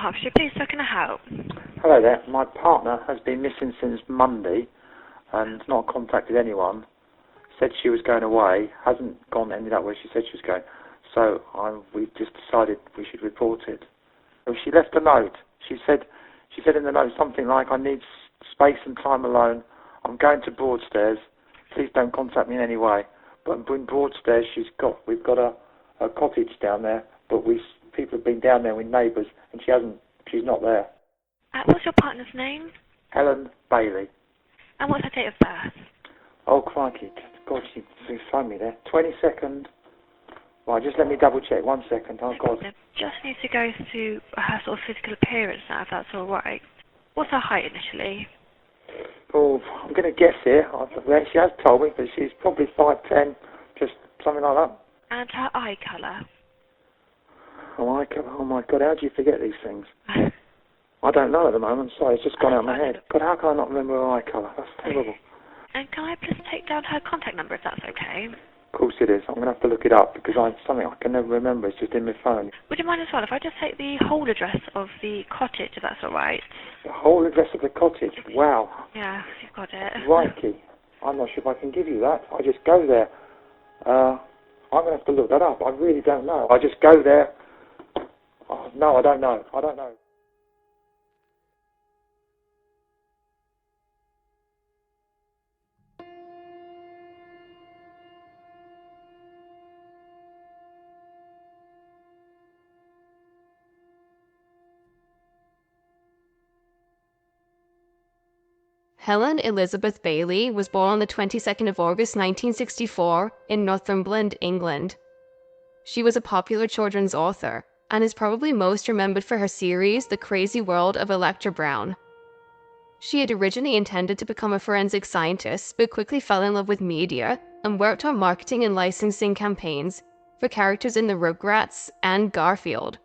Hertfordshire, please, how can I help? Hello there. My partner has been missing since Monday and not contacted anyone. Said she was going away, hasn't ended up where she said she was going. So we just decided we should report it. So she left a note. She said in the note something like, I need space and time alone. I'm going to Broadstairs. Please don't contact me in any way. But in Broadstairs, we've got a cottage down there, but people have been down there with neighbours, and she's not there. What's your partner's name? Helen Bailey. And what's her date of birth? Oh, crikey. God, she phoned me there. 22nd. Right, just let me double check. 1 second. Oh, God. Just need to go through her sort of physical appearance now, if that's all right. What's her height initially? Oh, I'm going to guess here. She has told me, but she's probably 5'10", just something like that. And her eye colour? Oh my God, how do you forget these things? I don't know at the moment. Sorry, it's just gone out of my head. God, how can I not remember her eye colour? That's terrible. And can I please take down her contact number, if that's okay? Of course it is. I'm going to have to look it up because something I can never remember. It's just in my phone. Would you mind as well if I just take the whole address of the cottage, if that's all right? The whole address of the cottage? Wow. Yeah, you've got it. Crikey. I'm not sure if I can give you that. I just go there. I'm going to have to look that up. I really don't know. I just go there. Oh, no, I don't know. Helen Elizabeth Bailey was born on the 22nd of August 1964 in Northumberland, England. She was a popular children's author and is probably most remembered for her series The Crazy World of Electra Brown. She had originally intended to become a forensic scientist, but quickly fell in love with media and worked on marketing and licensing campaigns for characters in the Rugrats and Garfield.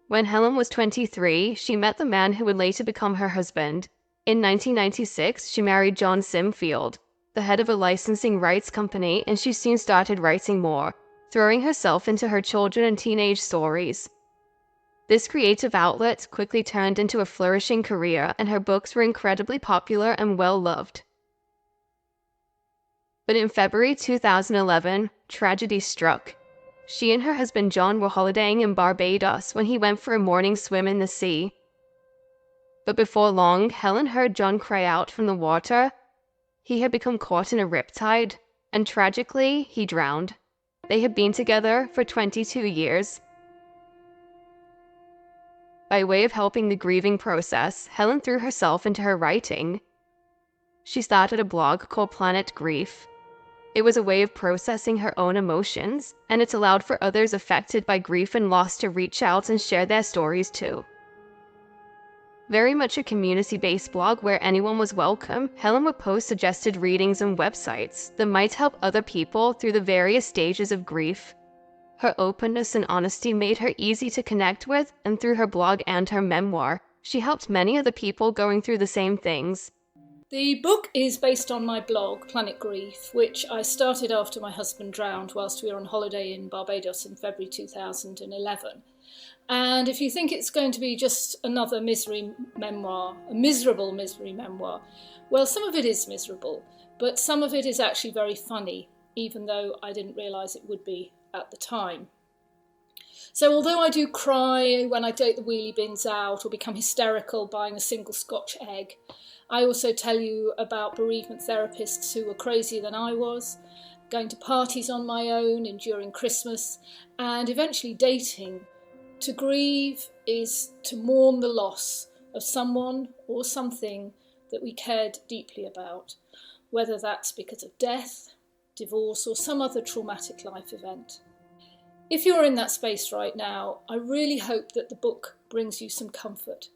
When Helen was 23, she met the man who would later become her husband. In 1996, she married John Simfield, the head of a licensing rights company, and she soon started writing more, throwing herself into her children and teenage stories. This creative outlet quickly turned into a flourishing career, and her books were incredibly popular and well-loved. But in February 2011, tragedy struck. She and her husband John were holidaying in Barbados when he went for a morning swim in the sea. But before long, Helen heard John cry out from the water. He had become caught in a riptide, and tragically, he drowned. They had been together for 22 years. By way of helping the grieving process, Helen threw herself into her writing. She started a blog called Planet Grief. It was a way of processing her own emotions, and it allowed for others affected by grief and loss to reach out and share their stories too. Very much a community-based blog where anyone was welcome, Helen would post suggested readings and websites that might help other people through the various stages of grief. Her openness and honesty made her easy to connect with, and through her blog and her memoir, she helped many other people going through the same things. The book is based on my blog, Planet Grief, which I started after my husband drowned whilst we were on holiday in Barbados in February 2011. And if you think it's going to be just another misery memoir, a miserable misery memoir, well, some of it is miserable, but some of it is actually very funny, even though I didn't realise it would be at the time. So although I do cry when I take the wheelie bins out or become hysterical buying a single Scotch egg, I also tell you about bereavement therapists who were crazier than I was, going to parties on my own, enduring Christmas, and eventually dating. To grieve is to mourn the loss of someone or something that we cared deeply about, whether that's because of death, divorce, or some other traumatic life event. If you're in that space right now, I really hope that the book brings you some comfort.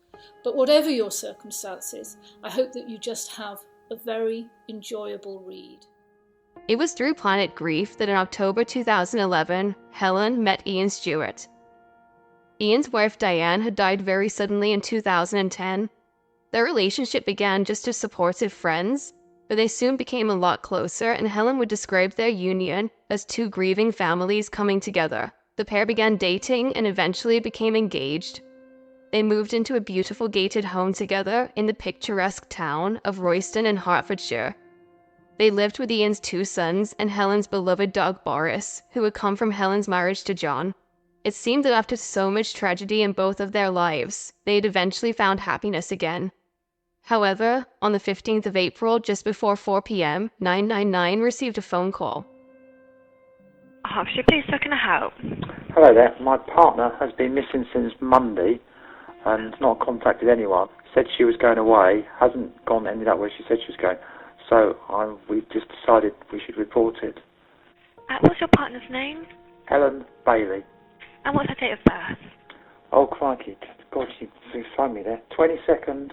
But whatever your circumstances, I hope that you just have a very enjoyable read. It was through Planet Grief that in October 2011, Helen met Ian Stewart. Ian's wife Diane had died very suddenly in 2010. Their relationship began just as supportive friends, but they soon became a lot closer, and Helen would describe their union as two grieving families coming together. The pair began dating and eventually became engaged. they moved into a beautiful gated home together in the picturesque town of Royston in Hertfordshire. They lived with Ian's 2 sons and Helen's beloved dog Boris, who had come from Helen's marriage to John. It seemed that after so much tragedy in both of their lives, they had eventually found happiness again. However, on the 15th of April, just before 4 p.m., 999 received a phone call. Hertfordshire Police, how can I help? Hello there. My partner has been missing since Monday and not contacted anyone. Said she was going away, hasn't ended up where she said she was going. So we've just decided we should report it. What's your partner's name? Helen Bailey. And what's her date of birth? Oh, crikey. God, she phoned me there. 22nd.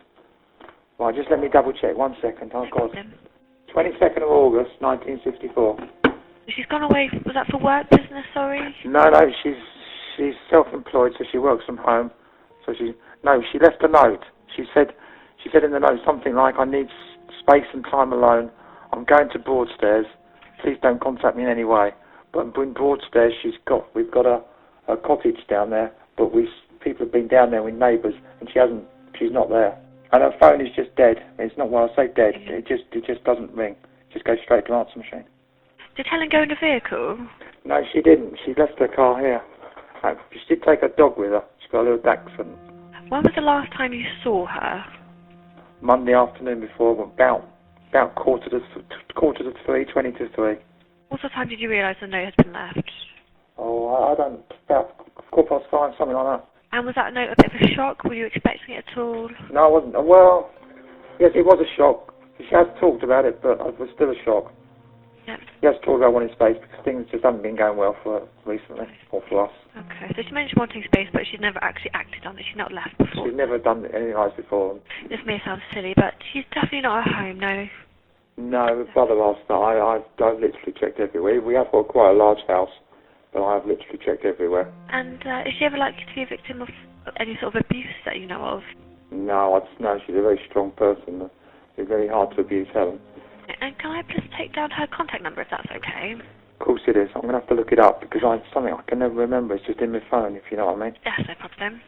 Right, just let me double check. 1 second. Oh, God. 22nd of August, 1964. She's gone away, was that for work, business, sorry? No, she's self-employed, so she works from home. So she left a note. She said in the note something like, I need space and time alone. I'm going to Broadstairs. Please don't contact me in any way. But in Broadstairs, we've got a cottage down there, but people have been down there with neighbours, and she's not there. And her phone is just dead. It's not, well, I say dead. It just doesn't ring. It just goes straight to answer machine. Did Helen go in a vehicle? No, she didn't. She left her car here. She did take her dog with her. She's got a little Dachshund. When was the last time you saw her? Monday afternoon before, about quarter to 3, 20 to 3. What sort of time did you realise the note had been left? Oh, I don't, about 5:15, something like that. And was that note a bit of a shock? Were you expecting it at all? No, I wasn't. Well, yes, it was a shock. She has talked about it, but it was still a shock. Yep. She has talked about wanting space because things just haven't been going well for her recently, or for us. Okay, so she mentioned wanting space, but she'd never actually acted on it. She'd not left before. She's never done anything like this before. This may sound silly, but she's definitely not at home, no. No, brother asked that. I've literally checked everywhere. We have got quite a large house, but I've literally checked everywhere. And is she ever likely to be a victim of any sort of abuse that you know of? No, I just know she's a very strong person. It's very hard to abuse Helen. And can I please take down her contact number if that's okay? Of course it is. I'm going to have to look it up because it's something I can never remember. It's just in my phone, if you know what I mean. That's no problem.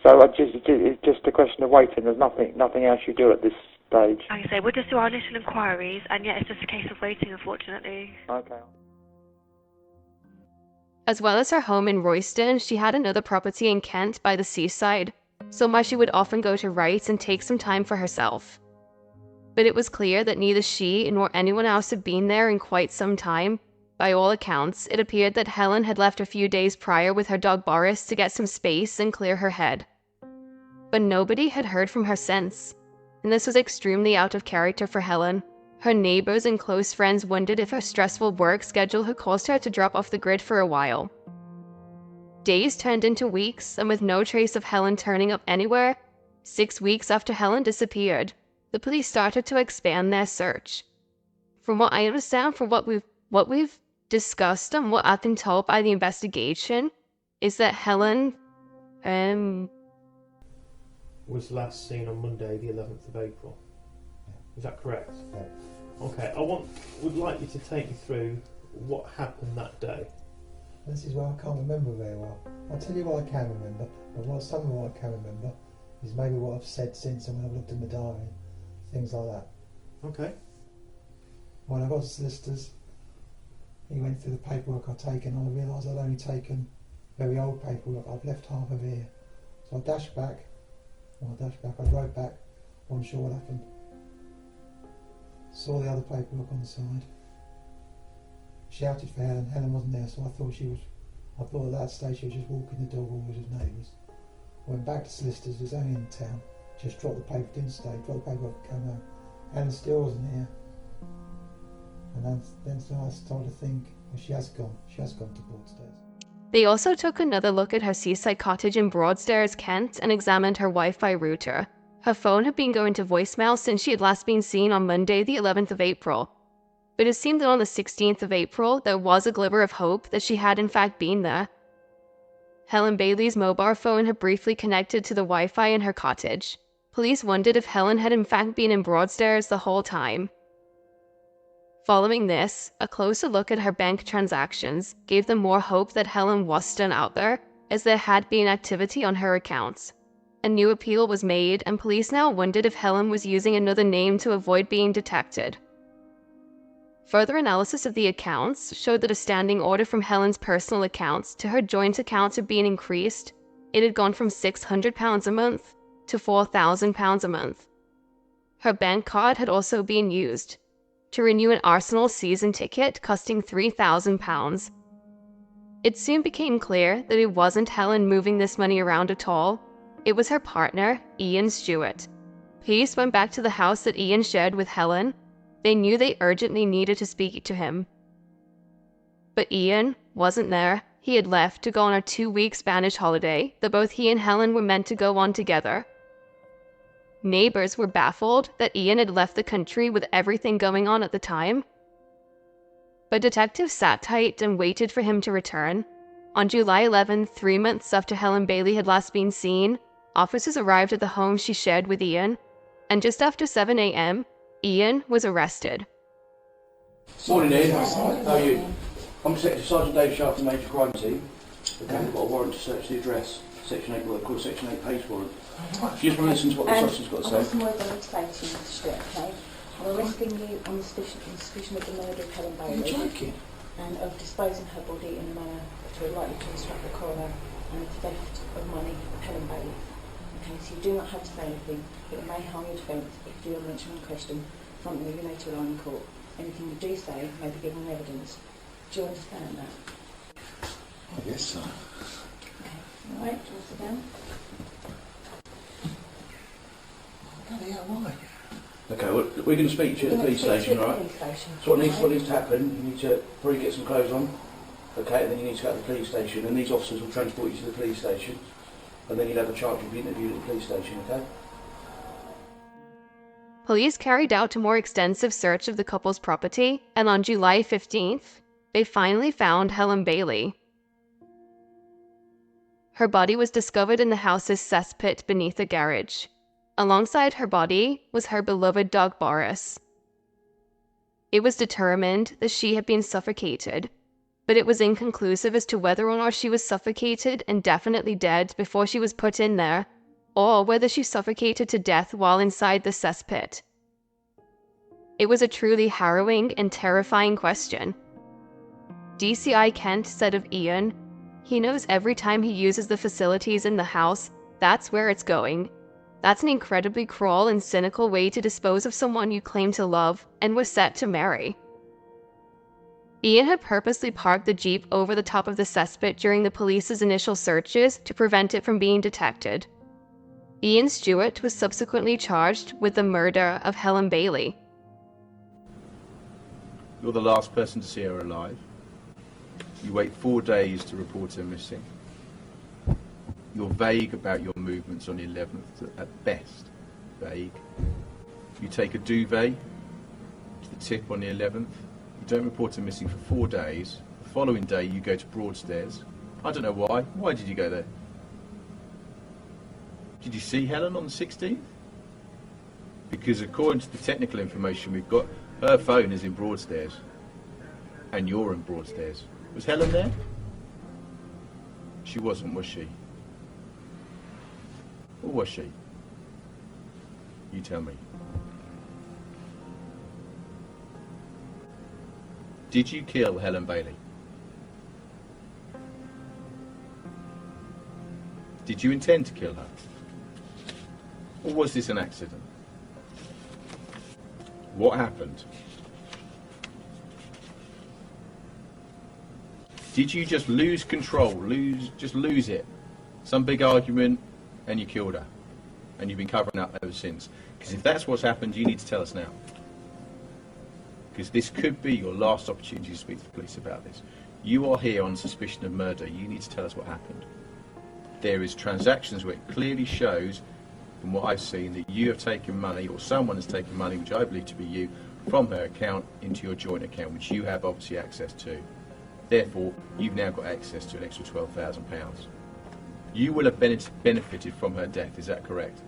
So it's just a question of waiting. There's nothing else you do at this stage. Like I say, we'll just do our initial inquiries, and yeah, it's just a case of waiting, unfortunately. Okay. As well as her home in Royston, she had another property in Kent by the seaside, somewhere she would often go to write and take some time for herself. But it was clear that neither she nor anyone else had been there in quite some time. By all accounts, it appeared that Helen had left a few days prior with her dog Boris to get some space and clear her head. But nobody had heard from her since, and this was extremely out of character for Helen. Her neighbors and close friends wondered if her stressful work schedule had caused her to drop off the grid for a while. Days turned into weeks, and with no trace of Helen turning up anywhere, 6 weeks after Helen disappeared, the police started to expand their search. From what I understand, from what we've discussed and what I've been told by the investigation, is that Helen, was last seen on Monday, the 11th of April. Is that correct? Yeah. Okay, would like you to take me through what happened that day. This is what I can't remember very well. I'll tell you what I can remember, and some of what I can remember is maybe what I've said since and when I've looked in the diary, things like that. Okay. When I got to solicitors, he went through the paperwork I'd taken, and I realised I'd only taken very old paperwork. I've left half of here. So I wrote back, wasn't sure what happened. Saw the other paperwork on the side. Shouted for Helen. Helen wasn't there, so I thought at that stage she was just walking the dog or with his neighbours. Went back to solicitors, was only in town. Just dropped the paper, didn't stay, dropped the paperwork and came home. Helen still wasn't here. And then so I started to think, well, she has gone to Broadstairs. They also took another look at her seaside cottage in Broadstairs, Kent, and examined her Wi-Fi router. Her phone had been going to voicemail since she had last been seen on Monday, the 11th of April. But it seemed that on the 16th of April, there was a glimmer of hope that she had in fact been there. Helen Bailey's mobile phone had briefly connected to the Wi-Fi in her cottage. Police wondered if Helen had in fact been in Broadstairs the whole time. Following this, a closer look at her bank transactions gave them more hope that Helen was still out there, as there had been activity on her accounts. a new appeal was made, and police now wondered if Helen was using another name to avoid being detected. Further analysis of the accounts showed that a standing order from Helen's personal accounts to her joint accounts had been increased. It had gone from £600 a month to £4,000 a month. Her bank card had also been used to renew an Arsenal season ticket costing £3,000. It soon became clear that it wasn't Helen moving this money around at all. It was her partner, Ian Stewart. Police went back to the house that Ian shared with Helen. They knew they urgently needed to speak to him. But Ian wasn't there. He had left to go on a 2-week Spanish holiday that both he and Helen were meant to go on together. Neighbors were baffled that Ian had left the country with everything going on at the time. But detectives sat tight and waited for him to return. On July 11, 3 months after Helen Bailey had last been seen, officers arrived at the home she shared with Ian, and just after 7 a.m., Ian was arrested. Morning, Ian. How are you? I'm Detective Sergeant David Sharp from the Major Crime Team. Okay, I've got a warrant to search the address. Section 8, what they call Section 8 PACE warrant. Do you just want to listen to what the officer's got to say? I've got some words I need to say to you, Mr. Stewart, okay? I'm arresting you on the suspicion of the murder of Helen Bailey. Are you joking? And of disposing her body in a manner which will likely to instruct the coroner and the theft of money of Helen Bailey. Okay, so you do not have to say anything, but it may harm your defence if you do not mention one question, something that you may to rely in court. Anything you do say may be given evidence. Do you understand that? I guess so. Okay, alright, do you want to sit down? Bloody hell, why? Okay, well, we're going to speak to you at the police station, right? So what needs to happen, you need to probably get some clothes on, okay, and then you need to go to the police station, and these officers will transport you to the police station, and then you'll have a charge of being interviewed at the police station, okay? Police carried out a more extensive search of the couple's property, and on July 15th, they finally found Helen Bailey. Her body was discovered in the house's cesspit beneath a garage. Alongside her body was her beloved dog Boris. It was determined that she had been suffocated, but it was inconclusive as to whether or not she was suffocated and definitely dead before she was put in there, or whether she suffocated to death while inside the cesspit. It was a truly harrowing and terrifying question. DCI Kent said of Ian, "He knows every time he uses the facilities in the house, that's where it's going. That's an incredibly cruel and cynical way to dispose of someone you claim to love and was set to marry." Ian had purposely parked the Jeep over the top of the cesspit during the police's initial searches to prevent it from being detected. Ian Stewart was subsequently charged with the murder of Helen Bailey. You're the last person to see her alive. You wait 4 days to report her missing. You're vague about your movements on the 11th, at best, vague. You take a duvet to the tip on the 11th. You don't report her missing for 4 days. The following day you go to Broadstairs. I don't know why. Why did you go there? Did you see Helen on the 16th? Because according to the technical information we've got, her phone is in Broadstairs. And you're in Broadstairs. Was Helen there? She wasn't, was she? Or was she? You tell me. Did you kill Helen Bailey? Did you intend to kill her? Or was this an accident? What happened? Did you just lose control, just lose it? Some big argument and you killed her. And you've been covering up ever since. Because if that's what's happened, you need to tell us now. Because this could be your last opportunity to speak to the police about this. You are here on suspicion of murder. You need to tell us what happened. There is transactions where it clearly shows, from what I've seen, that you have taken money, or someone has taken money, which I believe to be you, from her account into your joint account, which you have obviously access to. Therefore, you've now got access to an extra £12,000. You will have benefited from her death, is that correct?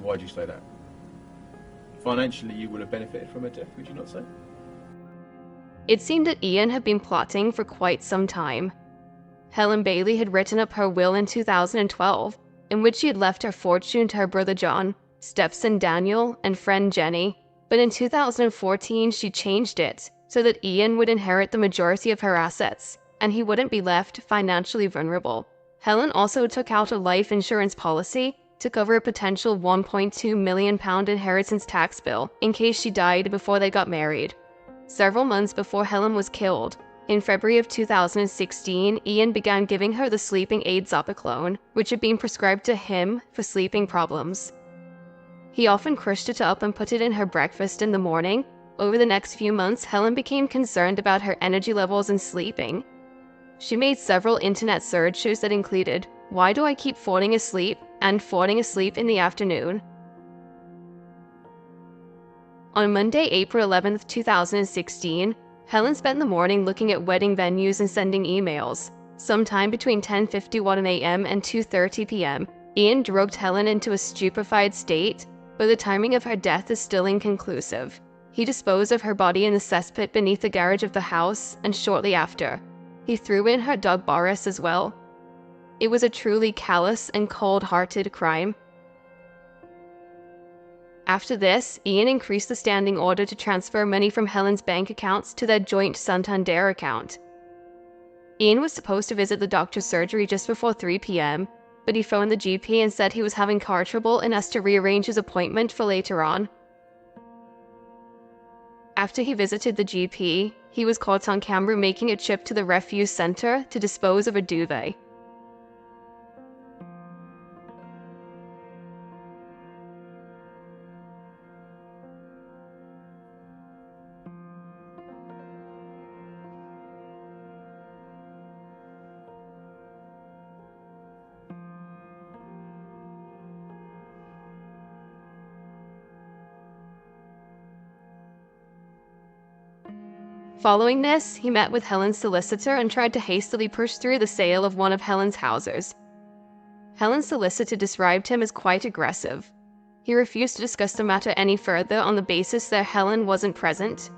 Why do you say that? Financially, you will have benefited from her death, would you not say? It seemed that Ian had been plotting for quite some time. Helen Bailey had written up her will in 2012, in which she had left her fortune to her brother John, stepson Daniel, and friend Jenny, but in 2014 she changed it so that Ian would inherit the majority of her assets, and he wouldn't be left financially vulnerable. Helen also took out a life insurance policy to cover a potential £1.2 million inheritance tax bill in case she died before they got married. Several months before Helen was killed, in February of 2016, Ian began giving her the sleeping aid Zopiclone, which had been prescribed to him for sleeping problems. He often crushed it up and put it in her breakfast in the morning. Over the next few months, Helen became concerned about her energy levels and sleeping. She made several internet searches that included, "Why do I keep falling asleep?" and "falling asleep in the afternoon." On Monday, April 11th, 2016, Helen spent the morning looking at wedding venues and sending emails. Sometime between 10:51 a.m. and 2:30 p.m., Ian drugged Helen into a stupefied state, but the timing of her death is still inconclusive. He disposed of her body in the cesspit beneath the garage of the house, and shortly after, he threw in her dog Boris as well. It was a truly callous and cold-hearted crime. After this, Ian increased the standing order to transfer money from Helen's bank accounts to their joint Santander account. Ian was supposed to visit the doctor's surgery just before 3 p.m., but he phoned the GP and said he was having car trouble and asked to rearrange his appointment for later on. After he visited the GP, he was caught on camera making a trip to the refuse center to dispose of a duvet. Following this, he met with Helen's solicitor and tried to hastily push through the sale of one of Helen's houses. Helen's solicitor described him as quite aggressive. He refused to discuss the matter any further on the basis that Helen wasn't present.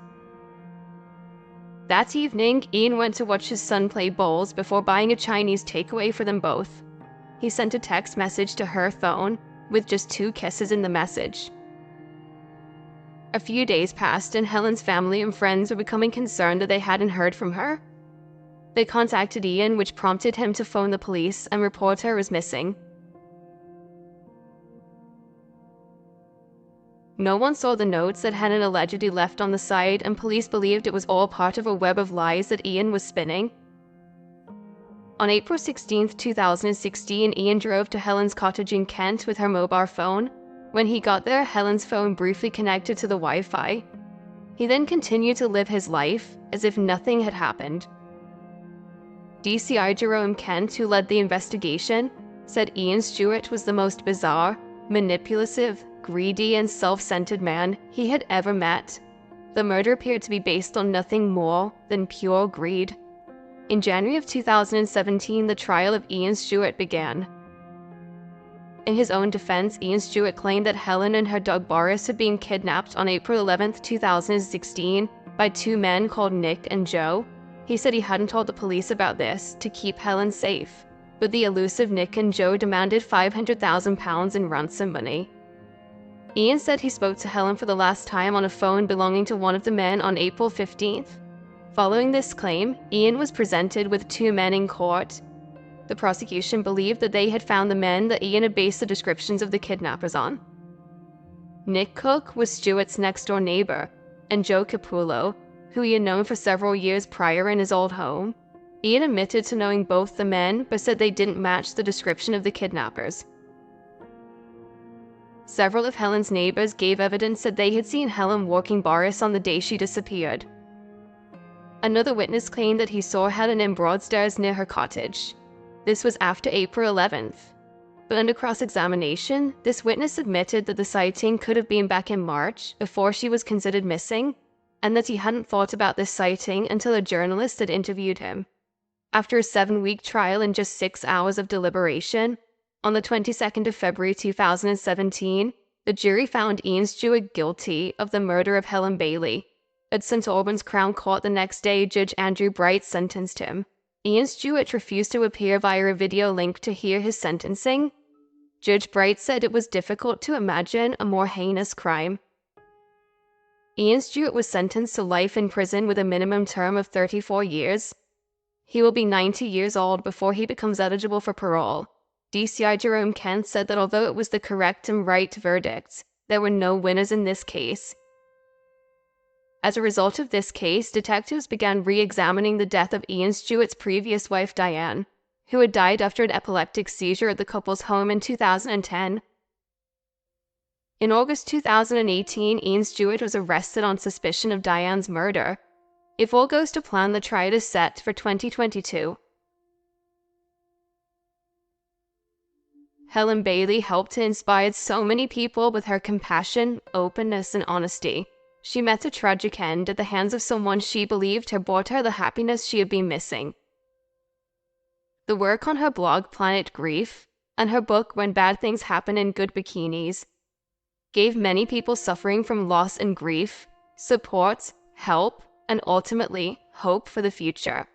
That evening, Ian went to watch his son play bowls before buying a Chinese takeaway for them both. He sent a text message to her phone with just 2 kisses in the message. A few days passed and Helen's family and friends were becoming concerned that they hadn't heard from her. They contacted Ian, which prompted him to phone the police and report her as missing. No one saw the notes that Helen allegedly left on the side, and police believed it was all part of a web of lies that Ian was spinning. On April 16, 2016, Ian drove to Helen's cottage in Kent with her mobile phone. When he got there, Helen's phone briefly connected to the Wi-Fi. He then continued to live his life as if nothing had happened. DCI Jerome Kent, who led the investigation, said Ian Stewart was the most bizarre, manipulative, greedy, and self-centered man he had ever met. The murder appeared to be based on nothing more than pure greed. In January of 2017, the trial of Ian Stewart began. In his own defense, Ian Stewart claimed that Helen and her dog Boris had been kidnapped on April 11, 2016 by 2 men called Nick and Joe. He said he hadn't told the police about this to keep Helen safe, but the elusive Nick and Joe demanded £500,000 in ransom money. Ian said he spoke to Helen for the last time on a phone belonging to one of the men on April 15th. Following this claim, Ian was presented with 2 men in court. The prosecution believed that they had found the men that Ian had based the descriptions of the kidnappers on. Nick Cook was Stewart's next-door neighbor, and Joe Capullo, who he had known for several years prior in his old home. Ian admitted to knowing both the men, but said they didn't match the description of the kidnappers. Several of Helen's neighbors gave evidence that they had seen Helen walking Boris on the day she disappeared. Another witness claimed that he saw Helen in Broadstairs near her cottage. This was after April 11th. But under cross-examination, this witness admitted that the sighting could have been back in March, before she was considered missing, and that he hadn't thought about this sighting until a journalist had interviewed him. After a 7-week trial and just 6 hours of deliberation, on the 22nd of February 2017, the jury found Ian Stewart guilty of the murder of Helen Bailey. At St. Albans Crown Court the next day, Judge Andrew Bright sentenced him. Ian Stewart refused to appear via a video link to hear his sentencing. Judge Bright said it was difficult to imagine a more heinous crime. Ian Stewart was sentenced to life in prison with a minimum term of 34 years. He will be 90 years old before he becomes eligible for parole. DCI Jerome Kent said that although it was the correct and right verdict, there were no winners in this case. As a result of this case, detectives began re-examining the death of Ian Stewart's previous wife, Diane, who had died after an epileptic seizure at the couple's home in 2010. In August 2018, Ian Stewart was arrested on suspicion of Diane's murder. If all goes to plan, the trial is set for 2022. Helen Bailey helped to inspire so many people with her compassion, openness, and honesty. She met a tragic end at the hands of someone she believed had brought her the happiness she had been missing. The work on her blog, Planet Grief, and her book, When Bad Things Happen in Good Bikinis, gave many people suffering from loss and grief support, help, and ultimately, hope for the future.